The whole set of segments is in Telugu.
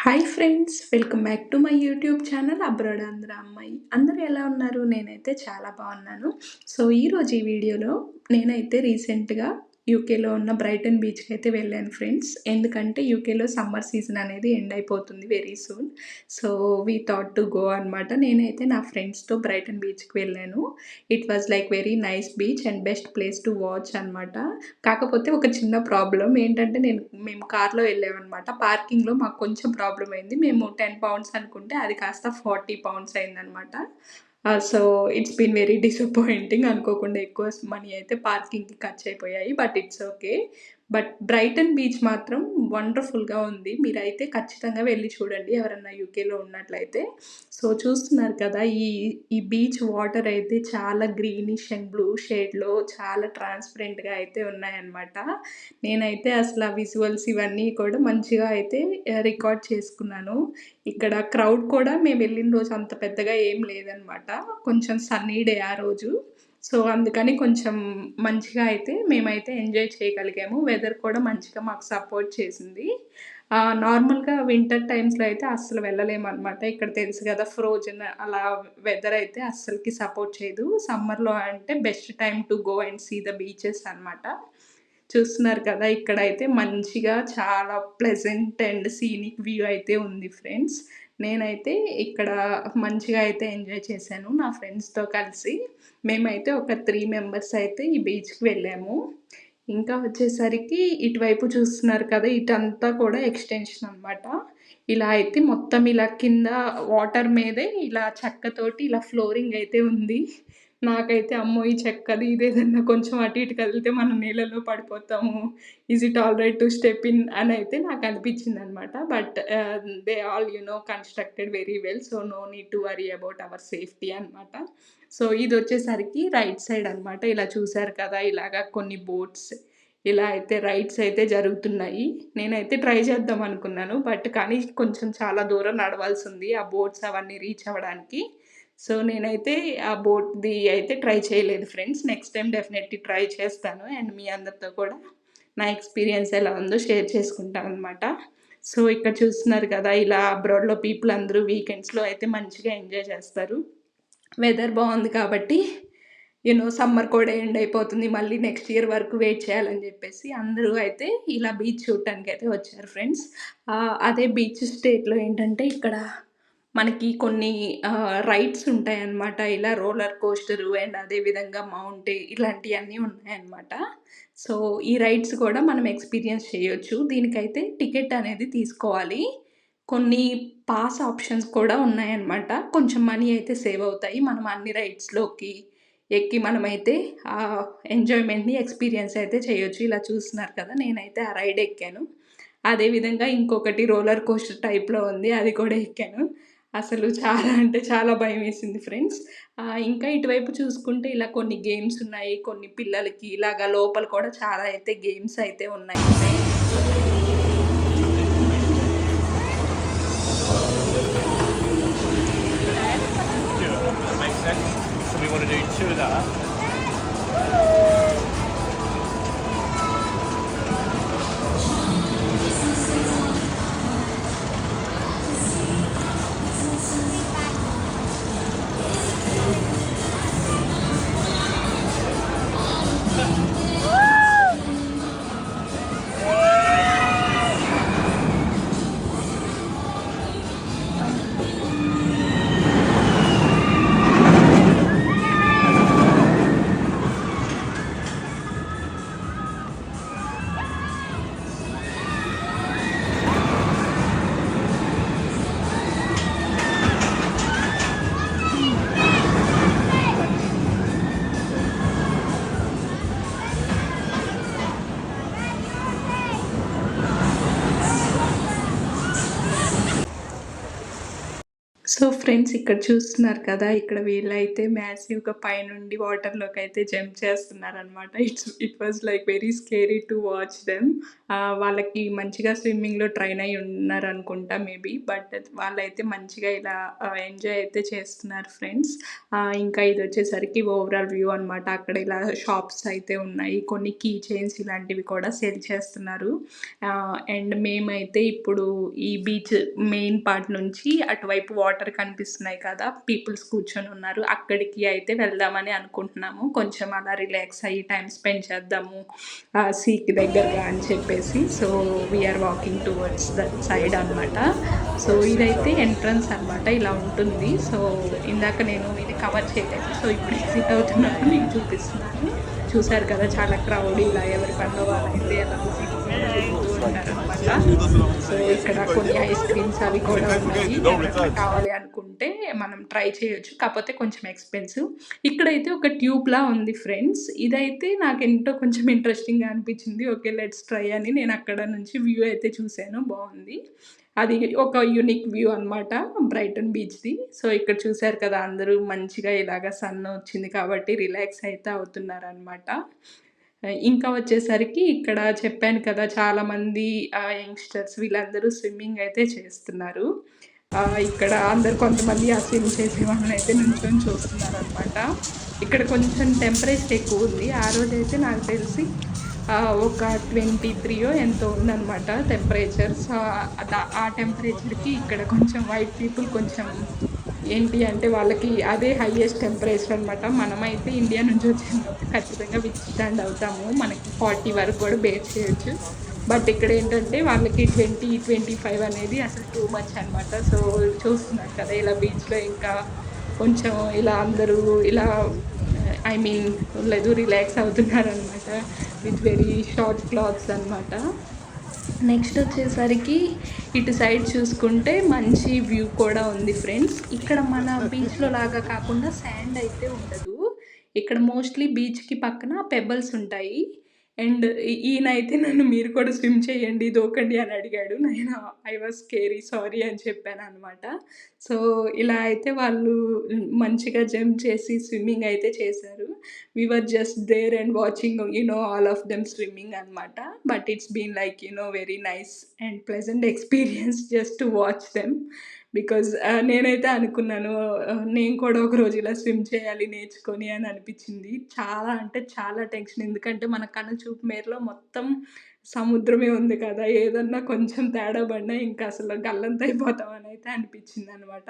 Hi friends, welcome back to my YouTube channel abroad Andhra అమ్మాయి. అందరూ ఎలా ఉన్నారు? నేనైతే చాలా బాగున్నాను. సో ఈరోజు ఈ వీడియోలో నేనైతే రీసెంట్గా యూకేలో ఉన్న బ్రైటన్ బీచ్కి అయితే వెళ్ళాను ఫ్రెండ్స్. ఎందుకంటే యూకేలో సమ్మర్ సీజన్ అనేది ఎండ్ అయిపోతుంది very soon. So we thought to go అనమాట. నేనైతే నా ఫ్రెండ్స్తో బ్రైటన్ బీచ్కి వెళ్ళాను. It was like very nice beach and best place to watch అనమాట. కాకపోతే ఒక చిన్న ప్రాబ్లం ఏంటంటే మేము కార్లో వెళ్ళామన్నమాట. పార్కింగ్లో మాకు కొంచెం ప్రాబ్లం అయింది. మేము 10 పౌండ్స్ అనుకుంటే అది కాస్త 40 పౌండ్స్ అయిందనమాట. So it's been very disappointing. అనుకోకుండా ఎక్కువ మనీ అయితే పార్కింగ్కి ఖర్చు అయిపోయాయి. But it's okay. But Brighton beach మాత్రం వండర్ఫుల్గా ఉంది. మీరైతే ఖచ్చితంగా వెళ్ళి చూడండి ఎవరన్నా యూకేలో ఉన్నట్లయితే. సో చూస్తున్నారు కదా, ఈ బీచ్ వాటర్ అయితే చాలా గ్రీనిష్ అండ్ బ్లూ షేడ్లో చాలా ట్రాన్స్పరెంట్గా అయితే ఉన్నాయన్నమాట. నేనైతే అసలు ఆ విజువల్స్ ఇవన్నీ కూడా మంచిగా అయితే రికార్డ్ చేసుకున్నాను. ఇక్కడ క్రౌడ్ కూడా మేము వెళ్ళిన రోజు అంత పెద్దగా ఏం లేదనమాట. కొంచెం సన్నీ డే ఆ రోజు. సో అందుకని కొంచెం మంచిగా అయితే మేమైతే ఎంజాయ్ చేయగలిగాము. వెదర్ కూడా మంచిగా మాకు సపోర్ట్ చేసింది. నార్మల్గా వింటర్ టైమ్స్లో అయితే అస్సలు వెళ్ళలేమన్నమాట. ఇక్కడ తెలుసు కదా, ఫ్రోజన్ అలా వెదర్ అయితే అస్సలకి సపోర్ట్ చేయదు. సమ్మర్లో అంటే best time to go and see the beaches అనమాట. చూస్తున్నారు కదా, ఇక్కడైతే మంచిగా చాలా ప్లెజెంట్ అండ్ సీనిక్ వ్యూ అయితే ఉంది ఫ్రెండ్స్. నేనైతే ఇక్కడ మంచిగా అయితే ఎంజాయ్ చేశాను నా ఫ్రెండ్స్తో కలిసి. మేమైతే ఒక 3 మెంబర్స్ అయితే ఈ బీచ్కి వెళ్ళాము. ఇంకా వచ్చేసరికి ఇటువైపు చూస్తున్నారు కదా, ఇటంతా కూడా ఎక్స్టెన్షన్ అనమాట. ఇలా అయితే మొత్తం ఇలా కింద వాటర్ మీదే ఇలా చెక్కతోటి ఇలా ఫ్లోరింగ్ అయితే ఉంది. నాకైతే అమ్మో ఈ చెక్కది ఇదేదన్నా కొంచెం అటు ఇటు కదిలితే మనం నీళ్ళలో పడిపోతాము, is it all right to step in అని అయితే నాకు అనిపించింది అనమాట. But they all constructed very well. So no need to worry about our safety అనమాట. సో ఇది వచ్చేసరికి రైట్ సైడ్ అనమాట. ఇలా చూసారు కదా, ఇలాగా కొన్ని బోట్స్ ఇలా అయితే రైడ్స్ అయితే జరుగుతున్నాయి. నేనైతే ట్రై చేద్దాం అనుకున్నాను, బట్ కానీ కొంచెం చాలా దూరం నడవాల్సి ఉంది ఆ బోట్స్ అవన్నీ రీచ్ అవ్వడానికి. సో నేనైతే ఆ బోట్ది అయితే ట్రై చేయలేదు friends. Next time definitely try చేస్తాను అండ్ మీ అందరితో కూడా నా ఎక్స్పీరియన్స్ ఎలా ఉందో షేర్ చేసుకుంటాను అనమాట. సో ఇక్కడ చూస్తున్నారు కదా, ఇలా అబ్రాడ్లో పీపుల్ అందరూ వీకెండ్స్లో అయితే మంచిగా ఎంజాయ్ చేస్తారు. వెదర్ బాగుంది కాబట్టి సమ్మర్ కూడా ఎండ్ అయిపోతుంది, మళ్ళీ నెక్స్ట్ ఇయర్ వరకు వెయిట్ చేయాలని చెప్పేసి అందరూ అయితే ఇలా బీచ్ చూడటానికి అయితే వచ్చారు ఫ్రెండ్స్. అదే బీచ్ స్టేట్లో ఏంటంటే ఇక్కడ మనకి కొన్ని రైడ్స్ ఉంటాయన్నమాట. ఇలా రోలర్ కోస్టరు అండ్ అదేవిధంగా మౌంట్ ఇలాంటివన్నీ ఉన్నాయన్నమాట. సో ఈ రైడ్స్ కూడా మనం ఎక్స్పీరియన్స్ చేయొచ్చు. దీనికైతే టికెట్ అనేది తీసుకోవాలి. కొన్ని పాస్ ఆప్షన్స్ కూడా ఉన్నాయన్నమాట. కొంచెం మనీ అయితే సేవ్ అవుతాయి. మనం అన్ని రైడ్స్లోకి ఎక్కి మనమైతే ఆ ఎంజాయ్మెంట్ని ఎక్స్పీరియన్స్ అయితే చేయొచ్చు. ఇలా చూస్తున్నారు కదా, నేనైతే ఆ రైడ్ ఎక్కాను. అదేవిధంగా ఇంకొకటి రోలర్ కోస్టర్ టైప్లో ఉంది, అది కూడా ఎక్కాను. అసలు చాలా అంటే చాలా భయం వేసింది ఫ్రెండ్స్. ఇంకా ఇటువైపు చూసుకుంటే ఇలా కొన్ని గేమ్స్ ఉన్నాయి. కొన్ని పిల్లలకి ఇలాగా లోపల కూడా చాలా అయితే గేమ్స్ అయితే ఉన్నాయి. So we want to do 2 of that. So friends ఇక్కడ చూస్తున్నారు కదా! ఇక్కడ వీళ్ళైతే మ్యాసివ్‌గా పైనుండి వాటర్‌లోకైతే జంప్ చేస్తున్నారనమాట. It was like very scary to watch them. వాళ్ళకి మంచిగా స్విమ్మింగ్‌లో ట్రైన్ అయ్యి ఉన్నారనుకుంటా మేబీ. బట్ వాళ్ళైతే మంచిగా ఇలా ఎంజాయ్ అయితే చేస్తున్నారు ఫ్రెండ్స్. ఇంకా ఇదొచ్చేసరికి ఓవరాల్ వ్యూ అనమాట. అక్కడ ఇలా షాప్స్ అయితే ఉన్నాయి. కొన్ని కీ చైన్స్ ఇలాంటివి కూడా సేల్ చేస్తున్నారు. అండ్ మేమైతే ఇప్పుడు ఈ బీచ్ మెయిన్ పార్ట్ నుంచి అటువైపు వాటర్ కనిపిస్తున్నాయి కదా! పీపుల్స్ కూర్చొనున్నారు. అక్కడికి అయితే వెళ్దామని అనుకుంటున్నాము. కొంచెం అలా రిలాక్స్ అయ్యి టైమ్ స్పెండ్ చేద్దాము సీకి దగ్గరగా అని చెప్పేసి. So, we are walking towards that side అనమాట. సో, ఇదైతే ఎంట్రన్స్ అనమాట. ఇలా ఉంటుంది. సో, ఇందాక నేను ఇది కవర్ చేయలేదు. సో, ఇప్పుడు ఎగ్జిట్ అవుతున్నప్పుడు మీకు చూపిస్తున్నాను. చూసారు కదా! చాలా క్రౌడ్ ఇలా ఎవరి పనిలో వాళ్ళైతే అలా తిరుగుతూ ఉంటారనమాట. సో, ఇక్కడ కొన్ని ఐస్ క్రీమ్స్ అవి కూడా ఉన్నాయి. ఎవరికైనా కావాలి అనుకుంటే మనం ట్రై చేయొచ్చు. కాపోతే కొంచెం ఎక్స్‌పెన్సివ్. ఇక్కడైతే ఒక ట్యూబ్‌లా ఉంది ఫ్రెండ్స్. ఇదైతే నాకెంతో కొంచెం ఇంట్రెస్టింగ్‌గా అనిపించింది. ఓకే. లెట్స్ ట్రై అని నేను అక్కడ నుంచి వ్యూ అయితే చూసాను. బావుంది. అది ఒక యూనిక్ వ్యూ అనమాట బ్రైటన్ బీచ్‌ది. సో, ఇక్కడ చూసారు కదా! అందరూ మంచిగా ఇలాగ సన్ వచ్చింది కాబట్టి రిలాక్స్ అయితే అవుతున్నారనమాట. ఇంకా వచ్చేసరికి ఇక్కడ చెప్పాను కదా! చాలామంది యంగ్‌స్టర్స్ వీళ్ళందరూ స్విమ్మింగ్ అయితే చేస్తున్నారు. ఇక్కడ అందరూ కొంతమంది ఆ స్విమ్ చేసే వాళ్ళనైతే నుంచొని చూస్తున్నారనమాట. ఇక్కడ కొంచెం టెంపరేచర్ ఎక్కువుంది. ఆ రోజైతే నాకు తెలిసి ఒక 23 ఎంతో ఉందనమాట టెంపరేచర్. సో, ఆ టెంపరేచర్‌కి ఇక్కడ కొంచెం వైట్ పీపుల్ కొంచెం ఏంటి అంటే వాళ్ళకి అదే హైయెస్ట్ టెంపరేచర్ అనమాట. మనమైతే ఇండియా నుంచి వచ్చాం కాబట్టి ఖచ్చితంగా విత్‌స్టాండ్ అవుతాము. మనకి 40 వరకు కూడా బేర్ చేయొచ్చు. బట్ ఇక్కడేంటంటే వాళ్ళకి 20, 25 అనేది అసలు టూ మచ్ అనమాట. సో, చూస్తున్నారు కదా! ఇలా బీచ్‌లో ఇంకా కొంచెం ఇలా అందరూ ఇలా ఐ మీన్ లేదు రిలాక్స్ అవుతున్నారనమాట. విత్ వెరీ షార్ట్ క్లాత్స్ అనమాట. నెక్స్ట్ వచ్చేసరికి ఇటు సైడ్ చూసుకుంటే మంచి వ్యూ కూడా ఉంది ఫ్రెండ్స్. ఇక్కడ మన బీచ్‌లో లాగా కాకుండా శాండ్ అయితే ఉండదు. ఇక్కడ మోస్ట్‌లీ బీచ్‌కి పక్కన పెబుల్స్ ఉంటాయి. అండ్ ఈయనైతే నన్ను మీరు కూడా స్విమ్ చేయండి, దూకండి అని అడిగాడు. నేను ఐ వాస్ స్కేరీ సారీ అని చెప్పాననమాట. సో, ఇలా అయితే వాళ్ళు మంచిగా జంప్ చేసి స్విమ్మింగ్ అయితే చేశారు. We were just there and watching, all of them swimming అనమాట. But it's been like, very nice and pleasant experience just to watch them. Because నేనైతే అనుకున్నాను నేను కూడా ఒకరోజు ఇలా స్విమ్ చేయాలి నేర్చుకొని అని అనిపించింది. చాలా అంటే చాలా టెన్షన్. ఎందుకంటే మన కను చూపు మేరలో మొత్తం సముద్రమే ఉంది కదా! ఏదన్నా కొంచెం తేడా పడినా ఇంకా అసలు గల్లంతయిపోతామని అయితే అనిపించిందనమాట.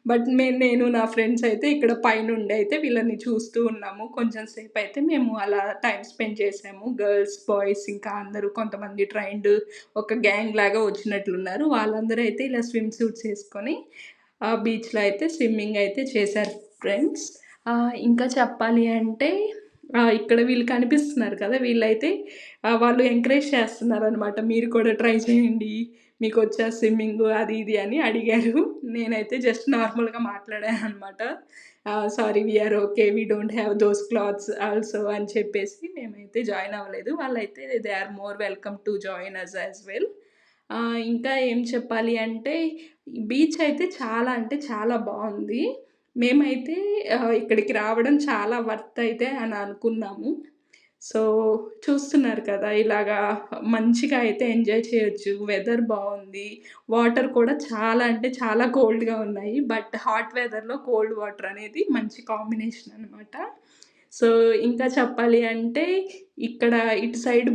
బట్ నేను నా ఫ్రెండ్స్ అయితే ఇక్కడ పైనుండి అయితే వీళ్ళని చూస్తూ ఉన్నాము. కొంచెం సేపయితే మేము అలా టైమ్ స్పెండ్ చేసాము. గర్ల్స్, బాయ్స్ ఇంకా అందరూ కొంతమంది ట్రైన్డ్ ఒక గ్యాంగ్ లాగా వచ్చినట్లున్నారు. వాళ్ళందరూ అయితే ఇలా స్విమ్ సూట్స్ ఏసుకొని బీచ్‌లో అయితే స్విమ్మింగ్ అయితే చేశారు ఫ్రెండ్స్. ఇంకా చెప్పాలి అంటే ఇక్కడ వీళ్ళు కనిపిస్తున్నారు కదా! వీళ్ళైతే వాళ్ళు ఎంకరేజ్ చేస్తున్నారనమాట. మీరు కూడా ట్రై చేయండి. మీకొచ్చా స్విమ్మింగు అది ఇది అని అడిగారు. నేనైతే జస్ట్ నార్మల్‌గా మాట్లాడాననమాట. Sorry we are okay. We don't have those clothes also అని చెప్పేసి మేమైతే జాయిన్ అవ్వలేదు. వాళ్ళైతే they are more welcome to join us as well. ఇంకా ఏం చెప్పాలి అంటే బీచ్ అయితే చాలా అంటే చాలా బావుంది. మేమైతే ఇక్కడికి రావడం చాలా వర్త్ అయితే అని అనుకున్నాము. సో, చూస్తున్నారు కదా! ఇలాగా మంచిగా అయితే ఎంజాయ్ చేయొచ్చు. వెదర్ బావుంది. వాటర్ కూడా చాలా అంటే చాలా కోల్డ్‌గా ఉన్నాయి. బట్ హాట్ వెదర్‌లో కోల్డ్ వాటర్ అనేది మంచి కాంబినేషన్ అనమాట. సో, ఇంకా చెప్పాలి అంటే ఇక్కడ ఇటు సైడ్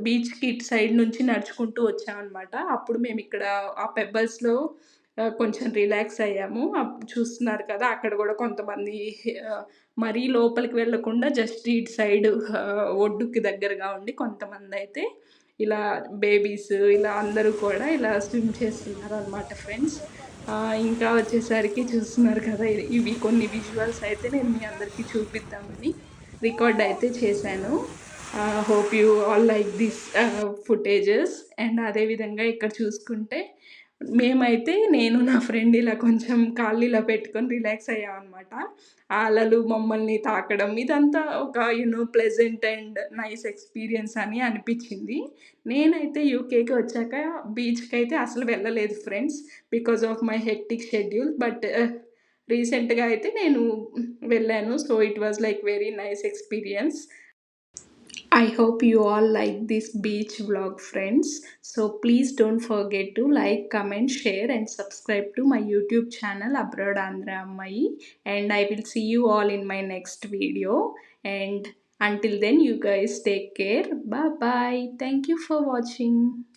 బీచ్‌కి ఇటు సైడ్ నుంచి నడుచుకుంటూ వచ్చామనమాట. అప్పుడు మేమిక్కడ ఆ పెబల్స్‌లో కొంచెం రిలాక్స్ అయ్యాము. చూస్తున్నారు కదా! అక్కడ గూడా కొంతమంది ఆహ్, మరీ లోపలికి వెళ్ళకుండా జస్ట్ ఇటు సైడ్ ఒడ్డుకి దగ్గరగా ఉండి కొంతమందయితే ఇలా బేబీస్ ఇలా అందరూ కూడా ఇలా స్విమ్ చేస్తున్నారనమాట ఫ్రెండ్స్. ఇంకా వచ్చేసరికి చూస్తున్నారు కదా! ఇవి కొన్ని విజువల్స్ అయితే నేను మీ అందరికీ చూపిద్దామని రికార్డ్ అయితే చేశాను. Hope you all like this footages. And అదే విధంగా ఇక్కడ చూసుకుంటే మేమైతే నేను నా ఫ్రెండ్ ఇలా కొంచెం కాళ్ళు ఇలా పెట్టుకొని రిలాక్స్ అయ్యామనమాట. ఆ అలలు మమ్మల్ని తాకడం ఇదంతా ఒక ప్లెజెంట్ అండ్ నైస్ ఎక్స్‌పీరియన్స్ అని అనిపిచ్చింది. నేనైతే యూకేకి వచ్చాక బీచ్‌కైతే అసలు వెళ్ళలేదు friends. Because of my hectic schedule. But రీసెంట్‌గా అయితే నేను వెళ్ళాను. So, it was like very nice experience. I hope you all like this beach vlog, friends. So please don't forget to like, comment, share, and subscribe to my YouTube channel Abroad Andhra Ammayi. And I will see you all in my next video. And until then, you guys take care. Bye bye. Thank you for watching.